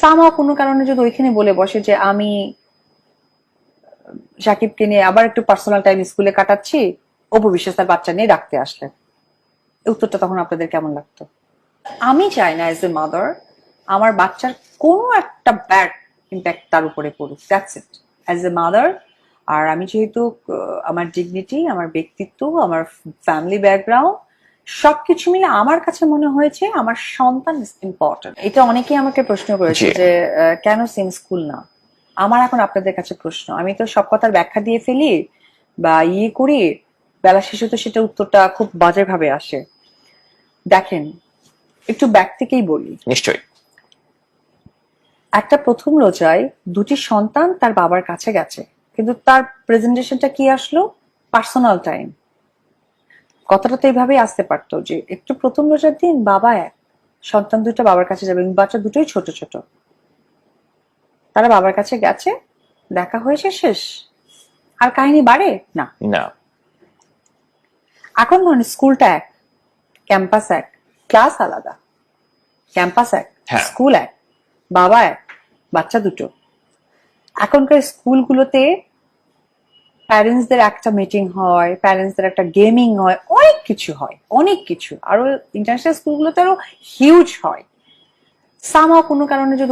সামা কোনো কারণে যদি ওইখানে বলে বসে যে আমি সাকিবকে নিয়ে আবার একটু পার্সোনাল টাইম স্কুলে কাটাচ্ছি, অপু বিশ্বাস তার বাচ্চা নিয়ে ডাকতে আসলেন, উত্তরটা তখন আপনাদের কেমন লাগতো? আমি চাই না এজ এ মাদার আমার বাচ্চার কোনো একটা ব্যাড ইম্প্যাক্ট তার উপরে পড়ুক, that's it, as a mother. আর আমি যেহেতু আমার ডিগনিটি, আমার ব্যক্তিত্ব, আমার ফ্যামিলি ব্যাকগ্রাউন্ড সবকিছু মিলে আমার কাছে মনে হয়েছে আমার সন্তান ইজ ইম্পর্টেন্ট। এটা অনেকেই আমাকে প্রশ্ন করেছে যে কেন সেম স্কুল না। আমার এখন আপনাদের কাছে প্রশ্ন, আমি তো সব কথার ব্যাখ্যা দিয়ে ফেলি বা করি, বেলা শেষে তো সেটা উত্তরটা খুব বাজে ভাবে আসে। দেখেন, একটু ব্যাক থেকেই বলি। নিশ্চয়ই। একটা প্রথম রোজায় দুটি সন্তান তার বাবার কাছে গেছে, কিন্তু তার প্রেজেন্টেশনটা কি আসলো? Personal time. কথাটা তো এইভাবেই আসতে পারতো যে একটু প্রথম রোজার দিন বাবা এক, সন্তান দুটো বাবার কাছে যাবে, বাচ্চা দুটোই ছোট ছোট, তারা বাবার কাছে গেছে, দেখা হয়েছে, শেষ। আর কাহিনী বাড়ে না। না, এখন ধরেন স্কুলটা এক, ক্যাম্পাস এক, ক্লাস আলাদা, ক্যাম্পাস এক, হ্যাঁ। স্কুল এক, বাবা এক, বাচ্চা দুটো। এখনকার স্কুলগুলোতে প্যারেন্টসদের একটা মিটিং হয়, প্যারেন্টসদের একটা গেমিং হয়, অনেক কিছু হয়, অনেক কিছু। আরো ইন্টারন্যাশনাল স্কুলগুলোতে আরো হিউজ হয়। সামহাও কোনো কারণে যদি